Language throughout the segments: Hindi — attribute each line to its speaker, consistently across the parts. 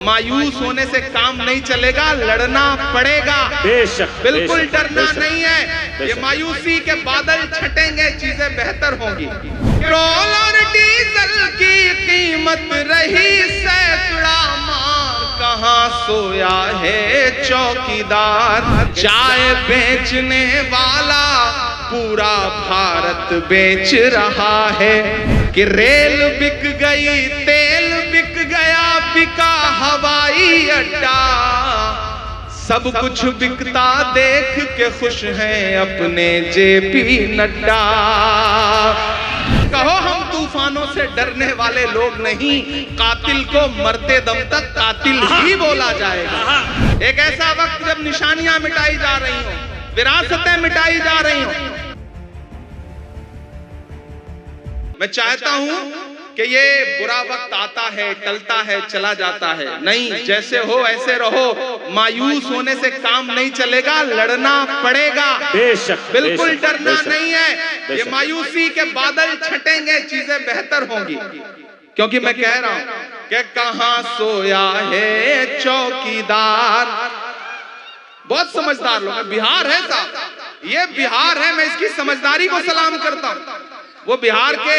Speaker 1: मायूस होने से काम नहीं चलेगा, लड़ना पड़ेगा।
Speaker 2: बेशक,
Speaker 1: बिल्कुल
Speaker 2: बेशक,
Speaker 1: डरना
Speaker 2: बेशक,
Speaker 1: नहीं है। ये मायूसी के बादल छटेंगे, चीजें बेहतर होंगी। पेट्रोल और डीजल की कीमत रही सैकड़ा मार, कहाँ सोया है चौकीदार। चाय बेचने वाला पूरा भारत बेच रहा है कि रेल बिक गई, तेल बिक गया, बिका हवाई अड्डा। सब कुछ बिकता देख के खुश हैं अपने जेपी नड्डा। कहो हम तूफानों से डरने वाले लोग नहीं, कातिल को मरते दम तक कातिल ही बोला जाएगा। एक ऐसा वक्त जब निशानियां मिटाई जा रही हो, विरासतें मिटाई जा रही हो, मैं चाहता हूं कि ये बुरा वक्त आता है, टलता है, चला जाता है। नहीं, जैसे हो ऐसे रहो। मायूस होने से काम नहीं चलेगा, लड़ना पड़ेगा।
Speaker 2: बेशक,
Speaker 1: बिल्कुल
Speaker 2: बेशक,
Speaker 1: डरना
Speaker 2: बेशक,
Speaker 1: नहीं है। ये
Speaker 2: बेशक।
Speaker 1: मायूसी के बादल छटेंगे, चीजें बेहतर होंगी। क्योंकि मैं कह रहा हूं कि कहां सोया है चौकीदार। बहुत समझदार लोग हैं। बिहार है साहब, ये बिहार है। मैं इसकी समझदारी को सलाम करता हूं। वो बिहार के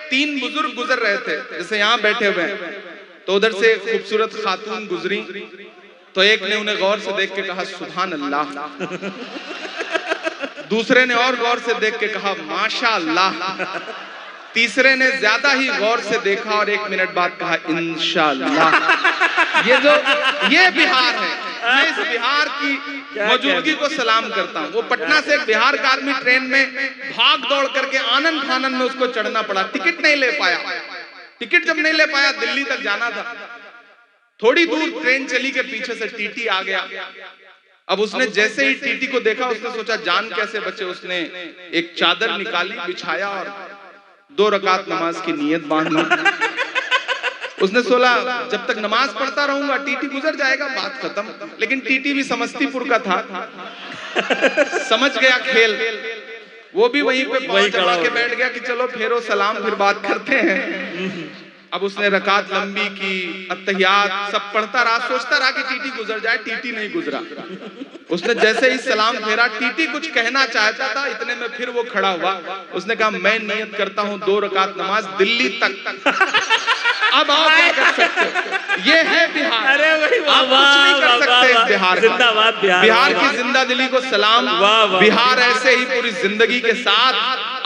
Speaker 1: 3 बुजुर्ग गुजर रहे थे, जैसे यहां बैठे हुए हैं, तो उधर से खूबसूरत खातून गुजरी, तो एक ने उन्हें गौर से देख के कहा सुभान अल्लाह। दूसरे ने और गौर से देख के कहा माशाअल्लाह। तीसरे ने ज्यादा ही गौर से देखा और 1 मिनट बाद कहा इंशाअल्लाह। ये बिहार है। मैं इस बिहार की मौजूदगी को सलाम करता हूँ। वो पटना से एक बिहार का आदमी ट्रेन में भाग दौड़ करके आनंद फानन में उसको चढ़ना पड़ा, टिकट नहीं ले पाया। टिकट जब नहीं ले पाया, दिल्ली तक जाना था, थोड़ी दूर ट्रेन चली के पीछे से टीटी आ गया। अब उसने जैसे ही टीटी को देखा, उसने सोचा जान कैसे बचे। उसने एक चादर निकाली, बिछाया और 2 रकात नमाज की नियत बांध ली। उसने सोचा जब तक नमाज पढ़ता रहूंगा टीटी गुजर जाएगा, बात खत्म। लेकिन टीटी भी समस्तीपुर का था, समझ गया खेल। वो भी वहीं पे पांव चढ़ा के बैठ गया कि चलो फेरो सलाम, फिर बात करते हैं। अब उसने रकात लंबी की, अत्तहियात सब पढ़ता रहा, सोचता रहा कि टीटी गुजर जाए। टीटी नहीं गुजरा। उसने जैसे ही सलाम फेरा, टीटी कुछ कहना चाहता था, इतने में फिर वो खड़ा हुआ। उसने कहा मैं नियत करता हूं 2 रकात नमाज दिल्ली तक। अब आप क्या कर सकते हो? ये है बिहार।
Speaker 2: अरे भाई वाह,
Speaker 1: आप कुछ नहीं कर सकते इस बिहार।
Speaker 2: जिंदाबाद बिहार।
Speaker 1: बिहार की जिंदा दिली को सलाम। बिहार ऐसे ही पूरी जिंदगी के साथ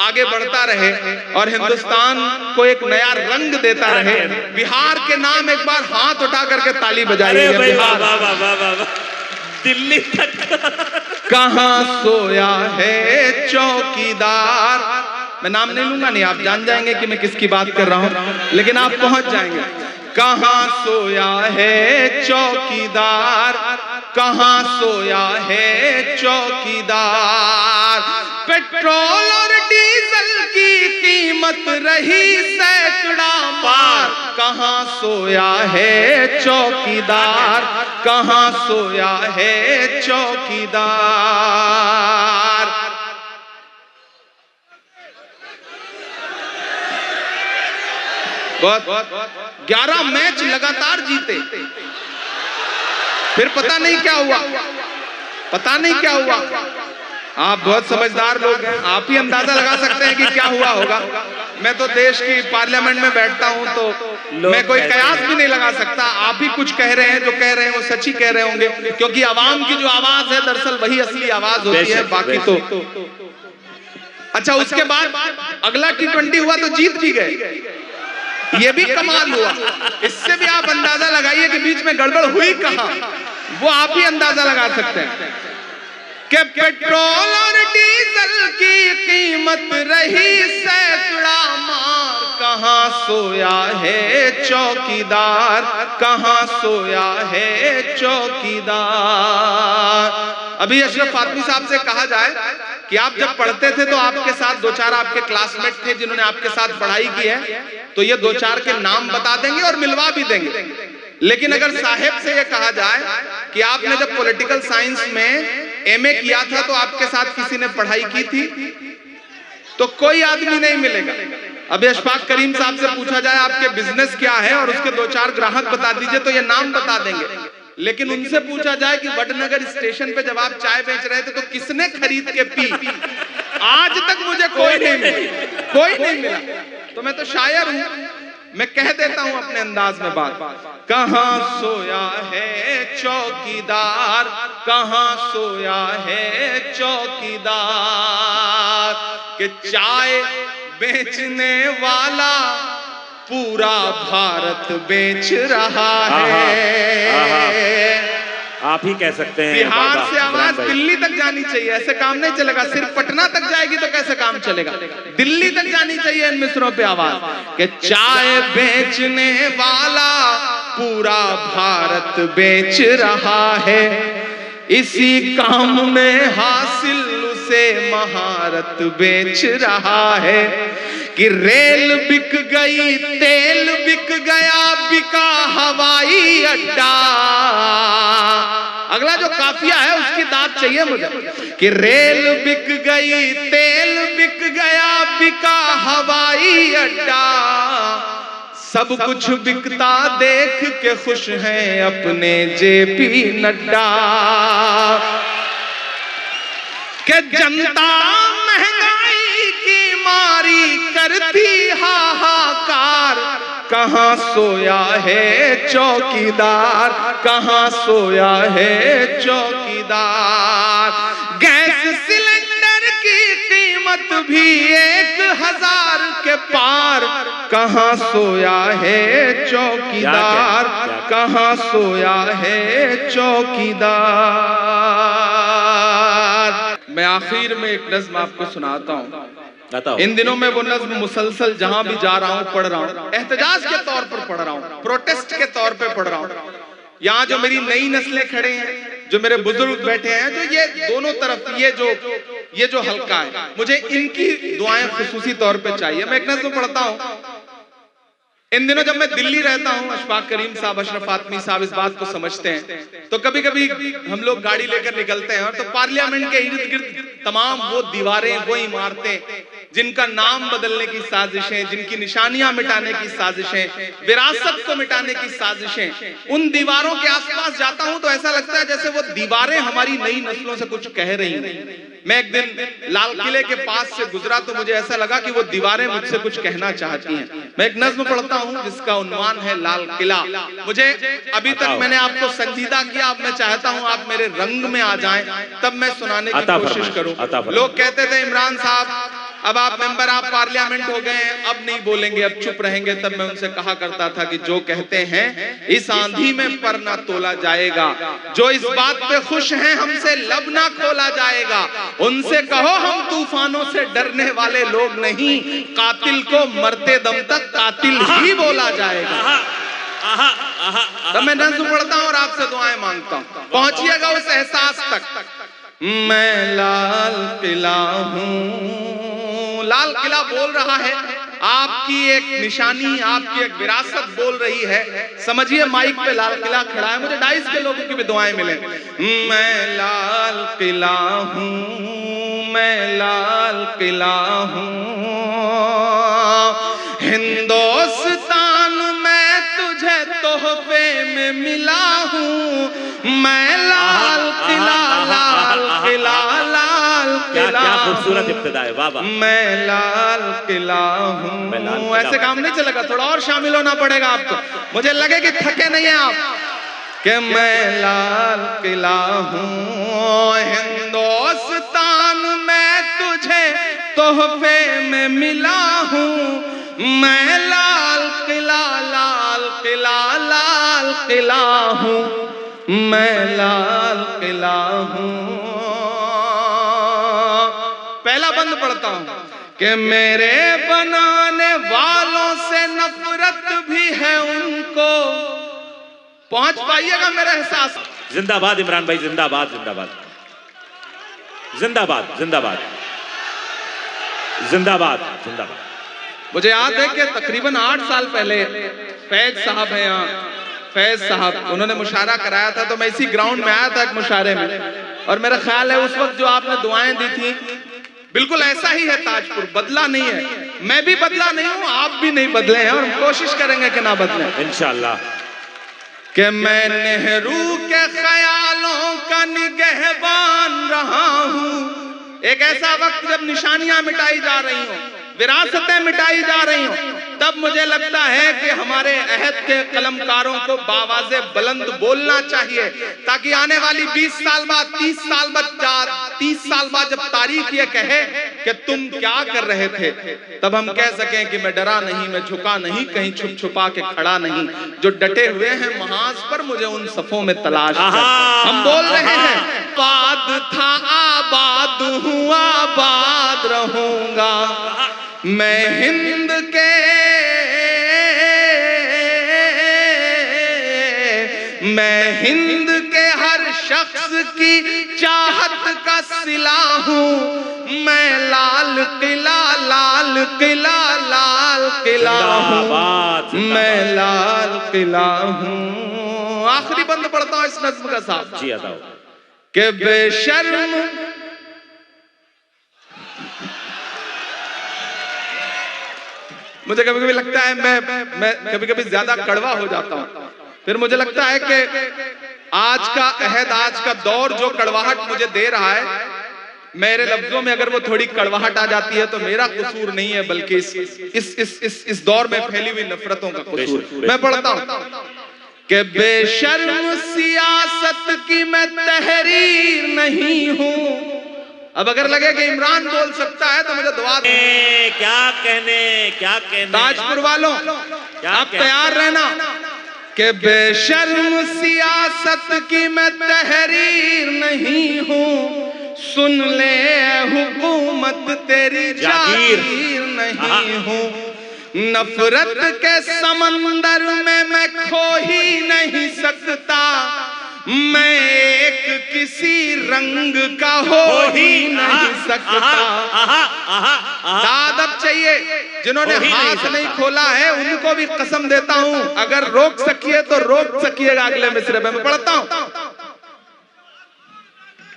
Speaker 1: आगे बढ़ता रहे और हिंदुस्तान को एक नया रंग देता रहे। बिहार के नाम एक बार हाथ उठा करके ताली बजाइए। बिहार
Speaker 2: दिल्ली तक
Speaker 1: कहां सोया है चौकीदार। मैं नाम नहीं लूंगा, नहीं आप जान जाएंगे कि मैं किसकी बात कर रहा हूं, लेकिन आप पहुंच जाएंगे। कहां सोया है चौकीदार, कहां सोया है चौकीदार। पेट्रोल और डीजल की कीमत रही सैकड़ा मार, कहां सोया है चौकीदार, कहां सोया है चौकीदार। 11 मैच लगातार जीते, फिर पता नहीं क्या हुआ, पता नहीं क्या हुआ। आप बहुत समझदार लोग हैं, आप ही अंदाजा लगा सकते हैं कि क्या हुआ होगा। मैं तो देश की पार्लियामेंट में बैठता हूं, तो मैं कोई कयास भी नहीं लगा सकता। आप ही कुछ कह रहे हैं, जो कह रहे हैं वो सच ही कह रहे होंगे, क्योंकि आवाम की जो आवाज है दरअसल वही असली आवाज होती है। बाकी तो अच्छा, उसके बाद अगला T20 हुआ तो जीत भी गए, ये भी कमाल हुआ। इससे भी आप अंदाजा लगाइए कि बीच में गड़बड़ हुई कहां, वो आप ही अंदाजा लगा सकते हैं कि पेट्रोल और डीजल की कीमत रही सैकड़ा मार, कहां सोया है चौकीदार, कहां सोया है चौकीदार। अभी अशरफ फातमी साहब से कहा जाए कि आप जब पढ़ते थे तो आपके साथ 2-4 आपके क्लासमेट थे जिन्होंने आपके साथ पढ़ाई की है, तो ये 2-4 के नाम बता देंगे और मिलवा भी देंगे। लेकिन अगर साहेब से ये कहा जाए कि आपने जब पॉलिटिकल साइंस में MA किया था तो आपके साथ किसी ने पढ़ाई की थी, तो कोई आदमी नहीं मिलेगा। अभी अशफाक करीम साहब से पूछा जाए आपके बिजनेस क्या है और उसके 2-4 ग्राहक बता दीजिए तो ये नाम बता देंगे, लेकिन उनसे पूछा जाए कि वडनगर स्टेशन पे जब आप चाय बेच रहे थे तो किसने खरीद के पी, आज तक मुझे कोई नहीं मिला, कोई नहीं मिला। तो मैं तो शायर हूं, मैं कह देता हूं अपने अंदाज में बात। कहां सोया है चौकीदार, कहां सोया है चौकीदार, कि चाय बेचने वाला पूरा भारत बेच रहा है।
Speaker 2: आप ही कह सकते हैं।
Speaker 1: बिहार से आवाज दिल्ली तक जानी चाहिए, ऐसे काम नहीं चलेगा। सिर्फ पटना तक जाएगी तो कैसे काम चलेगा, दिल्ली तक जानी चाहिए इन मिसरों पे आवाज, कि चाय बेचने वाला पूरा भारत बेच रहा है, इसी काम में हासिल उसे महारत बेच रहा है, कि रेल बिक गई तेल बिक गया बिका हवाई अड्डा। अगला जो काफिया है उसकी दाद चाहिए मुझे, कि रेल बिक गई तेल बिक गया बिका हवाई अड्डा, सब कुछ बिकता देख के खुश हैं अपने जेपी नड्डा, कि जनता महंगाई की मारी करती हाहाकार, कहां सोया है चौकीदार, कहां सोया है चौकीदार। गैस सिलेंडर की कीमत भी 1000 के पार, कहां सोया है चौकीदार, कहां सोया है चौकीदार। मैं आखिर में एक नज्म आपको सुनाता हूं। इन दिनों में वो नज्म मुसलसल जहां भी जा रहा हूं पढ़ रहा हूं, एहतजाज के तौर पर पढ़ रहा हूं, प्रोटेस्ट के तौर पे पढ़ रहा हूं। यहाँ जो मेरी नई नस्लें खड़े हैं, जो मेरे बुजुर्ग बैठे हैं, जो ये दोनों तरफ ये जो हल्का है, मुझे इनकी दुआएं खुसूसी तौर पे चाहिए। मैं एक नज्म पढ़ता हूं। इन दिनों जब मैं दिल्ली रहता हूं, अशफाक करीम साहब, अशरफ आतमी साहब इस बात को समझते हैं, तो कभी कभी हम लोग गाड़ी लेकर निकलते हैं तो पार्लियामेंट के इर्द गिर्द तमाम वो दीवारें, वो इमारतें जिनका नाम बदलने की साजिशें, जिनकी निशानियां मिटाने की साजिशें, विरासत को मिटाने की साजिशें, उन दीवारों के आसपास जाता हूं तो ऐसा लगता है जैसे वो दीवारें हमारी नई नस्लों से कुछ कह रही हैं। मैं एक दिन लाल किले के पास से गुजरा तो मुझे ऐसा लगा कि वो दीवारें मुझसे कुछ कहना चाहती हैं। मैं एक नज्म पढ़ता हूं जिसका उन्वान है लाल किला। मुझे अभी तक मैंने आपको संजीदा किया, अब मैं चाहता हूं आप मेरे रंग में आ जाएं, तब मैं सुनाने की कोशिश करूं। लोग कहते थे इमरान साहब अब आप मेंबर आप पार्लियामेंट हो गए, अब नहीं बोलेंगे, अब चुप रहेंगे। तब मैं उनसे कहा करता था कि जो कहते हैं इस आंधी में पर ना तोला जाएगा, जो इस बात पे खुश हैं हमसे लब ना खोला जाएगा, उनसे कहो हम तूफानों से डरने वाले लोग नहीं, कातिल को मरते दम तक कातिल ही बोला जाएगा। तब मैं नज़्म पढ़ता हूं और आपसे दुआएं मांगता हूं, पहुंचिएगा उस एहसास तक। मैं लाल किला हूं, लाल किला बोल रहा है, आपकी एक निशानी, आपकी एक विरासत बोल रही है। समझिए माइक पे लाल किला खड़ा है, मुझे 250 के लोगों की भी दुआएं मिले। मैं लाल किला हूं, मैं लाल किला हूं, हिंदुस्तान में तुझे तोहफे में मिला हूं, मैं लाल किला, लाल किला, लाल किला।
Speaker 2: क्या खूबसूरत इब्तिदा है, वाह वाह।
Speaker 1: मैं लाल किला हूं। ऐसे काम नहीं चलेगा, थोड़ा और शामिल होना पड़ेगा आपको। मुझे लगे कि थके नहीं है आप, कि मैं लाल किला हूं, हिंदुस्तान में तुझे तोहफे में मिला हूं, मैं लाल किला, लाल किला, लाल किला हूं, मैं लाल किला हूं। पहला बंद पढ़ता हूं कि मेरे बनाने वालों से नफरत भी है उनको। पहुंच पाइएगा मेरा एहसास।
Speaker 2: जिंदाबाद इमरान भाई, जिंदाबाद जिंदाबाद जिंदाबाद जिंदाबाद जिंदाबाद जिंदाबाद।
Speaker 1: मुझे याद है कि तकरीबन 8 साल पहले फैज साहब हैं यहाँ, फैज साहब, उन्होंने मुशायरा कराया था, तो मैं इसी ग्राउंड में आया था एक मुशायरे में, और मेरा ख्याल है उस वक्त जो आपने दुआएं दी थी बिल्कुल ऐसा ही है ताजपुर, बदला नहीं है। मैं भी बदला नहीं हूं, आप भी नहीं बदले हैं और कोशिश करेंगे कि ना बदले
Speaker 2: इंशाल्लाह।
Speaker 1: कि मैं नेहरू के ख्यालों का निगहबान रहा हूं। एक ऐसा वक्त जब निशानियां मिटाई जा रही हो, विरासतें मिटाई जा रही हो, तब मुझे लगता है कि हमारे अहद के कलमकारों को बावाज़े बुलंद बोलना चाहिए, ताकि आने वाली 20 साल बाद, 30 साल बाद जब तारीख ये कहे कि तुम क्या कर रहे थे, तब हम कह सकें कि मैं डरा नहीं, मैं झुका नहीं, कहीं छुप छुपा के खड़ा नहीं। जो डटे हुए हैं महाज पर, मुझे उन सफों में तलाश है। हम बोल रहे हैं आबाद था, आबाद हूँ, आबाद रहूंगा मैं हिंद के, मैं हिंद के हर शख्स की चाहत का सिला हूँ। मैं लाल किला, लाल किला, लाल किला हूँ, मैं लाल किला हूँ। आखिरी बंद पढ़ता हूँ इस नज्म का साथ
Speaker 2: जी बताओ।
Speaker 1: कि बेशर्म मुझे कभी कभी लगता है मैं कभी कभी ज्यादा कड़वा हो जाता हूं, फिर मुझे लगता है कि आज का अहद, आज का दौर जो कड़वाहट मुझे दे रहा है, मेरे लफ्जों में अगर वो थोड़ी कड़वाहट आ जाती है तो मेरा कसूर नहीं है, बल्कि इस दौर में फैली हुई नफरतों का कसूर। मैं पढ़ता हूं कि बेशर्म सियासत की मैं तहरीर नहीं हूं। अब अगर लगे कि इमरान बोल सकता है तो मुझे दुआ दो।
Speaker 2: क्या कहने
Speaker 1: ताजपुर वालों, आप तैयार रहना कि बेशर्म सियासत की मैं तहरीर नहीं हूँ। सुन ले हुकूमत तेरी जागीर नहीं हूँ। नफरत के समंदर में मैं खो ही नहीं सकता। मैं एक किसी रंग का हो ही नहीं सकता। दाद अब चाहिए, जिन्होंने हाथ नहीं खोला है उनको भी कसम देता हूं, अगर रोक सकिए तो रोक सकिएगा अगले मिसरे में। मैं पढ़ता हूं।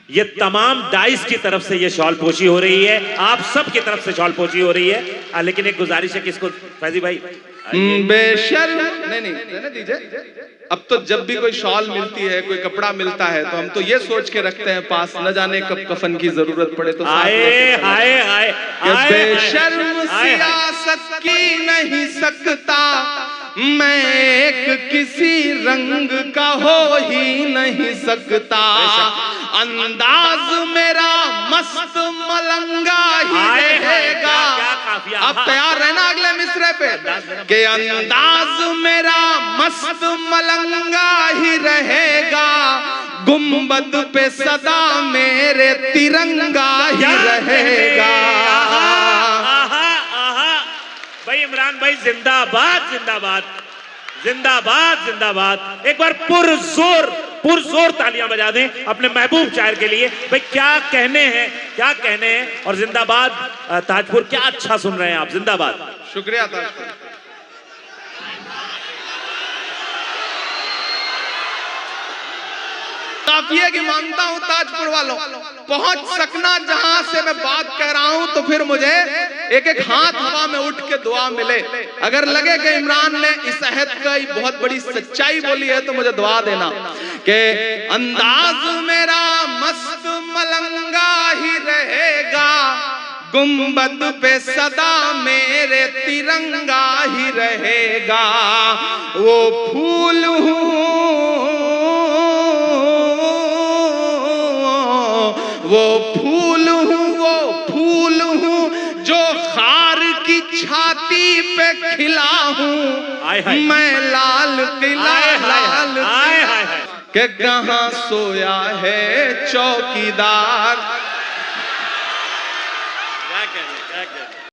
Speaker 2: ये तमाम डाइस की तरफ से ये शॉल पोशी हो रही है, आप सब की तरफ से शॉल पोशी हो रही है। लेकिन एक गुजारिश है कि इसको फैजी भाई
Speaker 1: बेशर्म नहीं रहने दीजिए। अब तो जब भी कोई शॉल मिलती है, कोई कपड़ा मिलता है, तो हम तो ये सोच के रखते हैं पास, न जाने कब कफन की जरूरत पड़े तो
Speaker 2: आए
Speaker 1: बेशर्म सियासत की नहीं सकता। मैं एक किसी रंग का हो ही नहीं सकता। अंदाज मेरा मस्त मलंगा ही रहेगा। अब तैयार रहना अगले मिसरे पे कि अंदाज मेरा मस्त मलंगा ही रहेगा। गुंबद पे सदा मेरे तिरंगा ही रहेगा।
Speaker 2: भाई इमरान भाई जिंदाबाद जिंदाबाद जिंदाबाद जिंदाबाद। एक बार पुरजोर तालियां बजा दें अपने महबूब शायर के लिए। भाई क्या कहने हैं और जिंदाबाद ताजपुर। क्या अच्छा सुन रहे हैं आप, जिंदाबाद।
Speaker 1: शुक्रिया ताजपुर। काफिया की मानता हूं ताजपुर वालों, पहुंच सकना जहां से मैं बात कह रहा हूं, तो फिर मुझे एक एक हाथ हवा में उठ के दुआ मिले। अगर लगे कि इमरान ने इस अहद का बहुत बड़ी सच्चाई बोली है तो मुझे दुआ देना कि अंदाज मेरा मस्त मलंगा ही रहेगा। गुंबद पे सदा मेरे तिरंगा ही रहेगा। वो फूल हूँ, वो फूल हूँ जो खार की छाती पे खिला हूँ। मैं लाल किला, लाल के कहाँ सोया है चौकीदार।